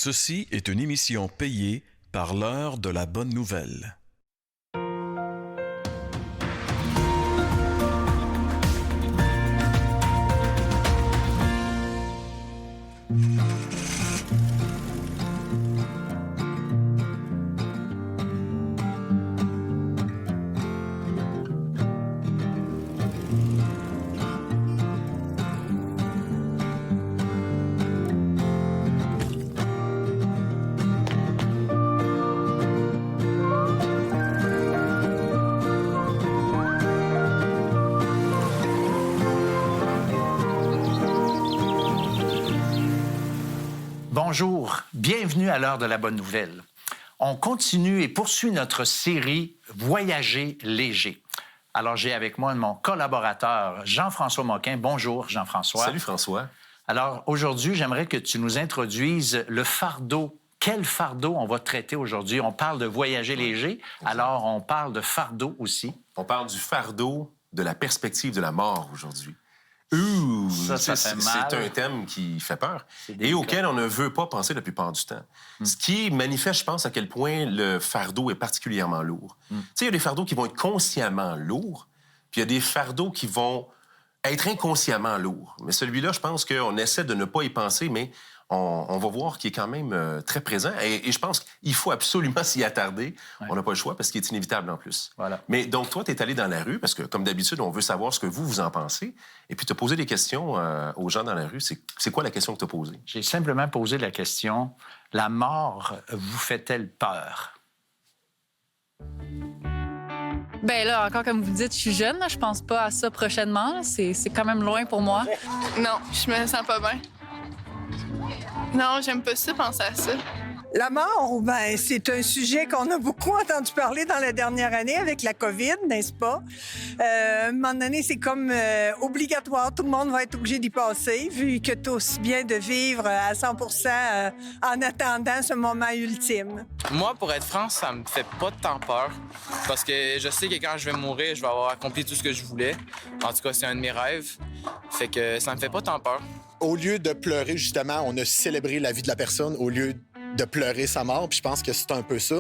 Ceci est une émission payée par l'heure de la bonne nouvelle. Bonjour, bienvenue à l'heure de la bonne nouvelle. On continue et poursuit notre série Voyager léger. Alors, j'ai avec moi mon collaborateur Jean-François Moquin. Bonjour, Jean-François. Salut, François. Alors, aujourd'hui, j'aimerais que tu nous introduises le fardeau. Quel fardeau on va traiter aujourd'hui? On parle de voyager léger, alors on parle de fardeau aussi. On parle du fardeau de la perspective de la mort aujourd'hui. Ça fait mal. C'est un thème qui fait peur et auquel on ne veut pas penser la plupart du temps. Ce qui manifeste, je pense, à quel point le fardeau est particulièrement lourd. Tu sais, il y a des fardeaux qui vont être consciemment lourds, puis il y a des fardeaux qui vont être inconsciemment lourds. Mais celui-là, je pense qu'on essaie de ne pas y penser, mais on va voir qu'il est quand même très présent. Et je pense qu'il faut absolument s'y attarder. Ouais. On n'a pas le choix parce qu'il est inévitable en plus. Voilà. Mais donc, toi, tu es allé dans la rue parce que, comme d'habitude, on veut savoir ce que vous en pensez. Et puis, tu as posé des questions aux gens dans la rue. C'est quoi la question que tu as posée? J'ai simplement posé la question, la mort vous fait-elle peur? Ben là, encore comme vous dites, je suis jeune, là, je pense pas à ça prochainement. C'est quand même loin pour moi. Non, je me sens pas bien. Non, j'aime pas ça, penser à ça. La mort, ben, c'est un sujet qu'on a beaucoup entendu parler dans la dernière année avec la COVID, n'est-ce pas? À un moment donné, c'est comme obligatoire. Tout le monde va être obligé d'y passer, vu que c'est aussi bien de vivre à 100% en attendant ce moment ultime. Moi, pour être franc, ça me fait pas tant peur. Parce que je sais que quand je vais mourir, je vais avoir accompli tout ce que je voulais. En tout cas, c'est un de mes rêves. Fait que ça me fait pas tant peur. Au lieu de pleurer, justement, on a célébré la vie de la personne au lieu de pleurer sa mort. Puis je pense que c'est un peu ça.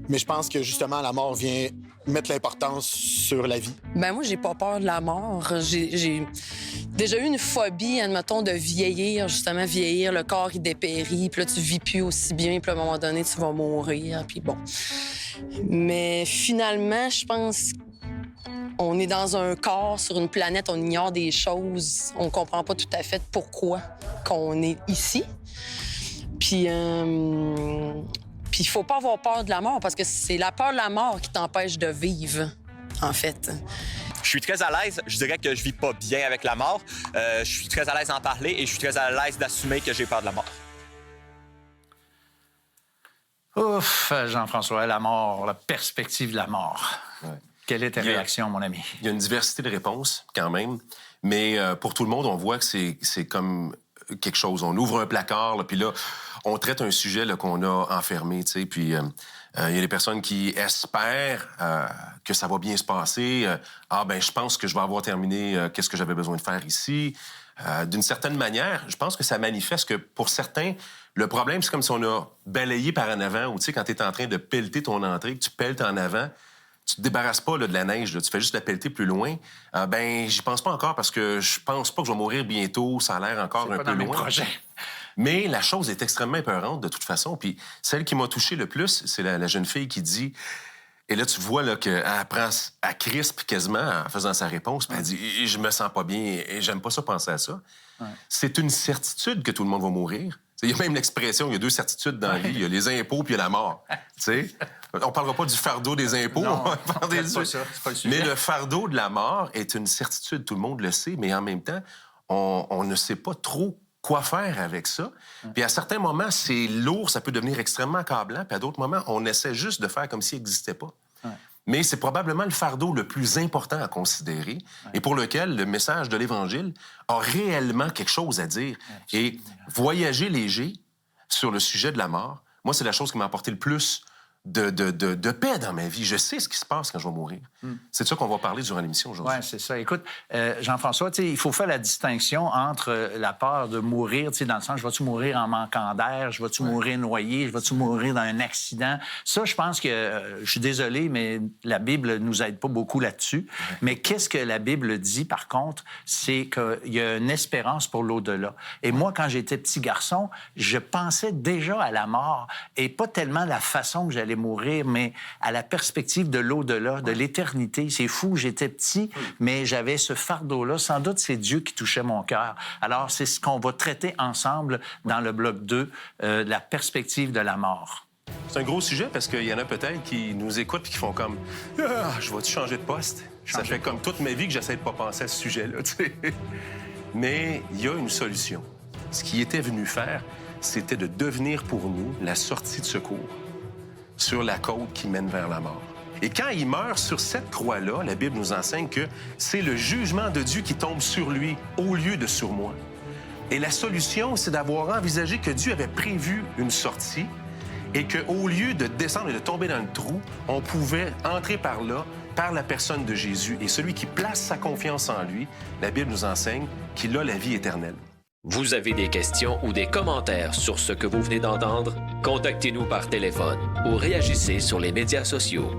Mais je pense que, justement, la mort vient mettre l'importance sur la vie. Ben moi, j'ai pas peur de la mort. J'ai déjà eu une phobie, admettons, de vieillir. Justement, vieillir, le corps, il dépérit. Puis là, tu vis plus aussi bien. Puis à un moment donné, tu vas mourir. Puis bon. Mais finalement, je pense on est dans un corps, sur une planète, on ignore des choses. On comprend pas tout à fait pourquoi qu'on est ici. Puis il faut pas avoir peur de la mort, parce que c'est la peur de la mort qui t'empêche de vivre, en fait. Je suis très à l'aise. Je dirais que je vis pas bien avec la mort. Je suis très à l'aise d'en parler et je suis très à l'aise d'assumer que j'ai peur de la mort. Ouf, Jean-François, la mort, la perspective de la mort. Ouais. Quelle est ta réaction, mon ami? Il y a une diversité de réponses, quand même. Mais pour tout le monde, on voit que c'est comme quelque chose. On ouvre un placard, là, puis là, on traite un sujet là, qu'on a enfermé, tu sais. Puis il y a des personnes qui espèrent que ça va bien se passer. Ben, je pense que je vais avoir terminé qu'est-ce que j'avais besoin de faire ici. D'une certaine manière, je pense que ça manifeste que, pour certains, le problème, c'est comme si on a balayé par en avant, ou tu sais, quand tu es en train de pelleter ton entrée, que tu pelles en avant, tu te débarrasses pas là, de la neige, là, tu fais juste la pelleter plus loin. Ben, j'y pense pas encore parce que je pense pas que je vais mourir bientôt. Ça a l'air encore un peu loin. Mais la chose est extrêmement épeurante de toute façon. Puis celle qui m'a touché le plus, c'est la jeune fille qui dit... Et là, tu vois là, qu'elle prend à crisp quasiment en faisant sa réponse. Puis elle dit « Je me sens pas bien et j'aime pas ça penser à ça. » C'est une certitude que tout le monde va mourir. Il y a même l'expression, il y a deux certitudes dans la vie. Il y a les impôts puis il y a la mort. T'sais? On parlera pas du fardeau des impôts. Non, on va parler c'est pas le sujet. Mais le fardeau de la mort est une certitude. Tout le monde le sait, mais en même temps, on ne sait pas trop quoi faire avec ça. Puis à certains moments, c'est lourd, ça peut devenir extrêmement accablant. Puis à d'autres moments, on essaie juste de faire comme s'il n'existait pas. Mais c'est probablement le fardeau le plus important à considérer et pour lequel le message de l'Évangile a réellement quelque chose à dire. Et voyager léger sur le sujet de la mort, moi, c'est la chose qui m'a apporté le plus de paix dans ma vie. Je sais ce qui se passe quand je vais mourir. C'est de ça qu'on va parler durant l'émission aujourd'hui. Oui, c'est ça. Écoute, Jean-François, il faut faire la distinction entre la peur de mourir, dans le sens, je vais-tu mourir en manquant d'air, je vais-tu mourir noyé, je vais-tu mourir dans un accident. Ça, je pense que, je suis désolé, mais la Bible nous aide pas beaucoup là-dessus. Mais qu'est-ce que la Bible dit, par contre, c'est qu'il y a une espérance pour l'au-delà. Et moi, quand j'étais petit garçon, je pensais déjà à la mort, et pas tellement la façon que j'allais mourir, mais à la perspective de l'au-delà, de l'éternité. C'est fou, j'étais petit, mais j'avais ce fardeau-là. Sans doute, c'est Dieu qui touchait mon cœur. Alors, c'est ce qu'on va traiter ensemble dans le bloc 2, la perspective de la mort. C'est un gros sujet parce qu'il y en a peut-être qui nous écoutent et qui font comme « Ah, je vais-tu changer de poste? » Ça fait comme toute ma vie que j'essaie de pas penser à ce sujet-là, tu sais. Mais il y a une solution. Ce qu'il était venu faire, c'était de devenir pour nous la sortie de secours sur la côte qui mène vers la mort. Et quand il meurt sur cette croix-là, la Bible nous enseigne que c'est le jugement de Dieu qui tombe sur lui au lieu de sur moi. Et la solution, c'est d'avoir envisagé que Dieu avait prévu une sortie et qu'au lieu de descendre et de tomber dans le trou, on pouvait entrer par là, par la personne de Jésus. Et celui qui place sa confiance en lui, la Bible nous enseigne qu'il a la vie éternelle. Vous avez des questions ou des commentaires sur ce que vous venez d'entendre? Contactez-nous par téléphone ou réagissez sur les médias sociaux.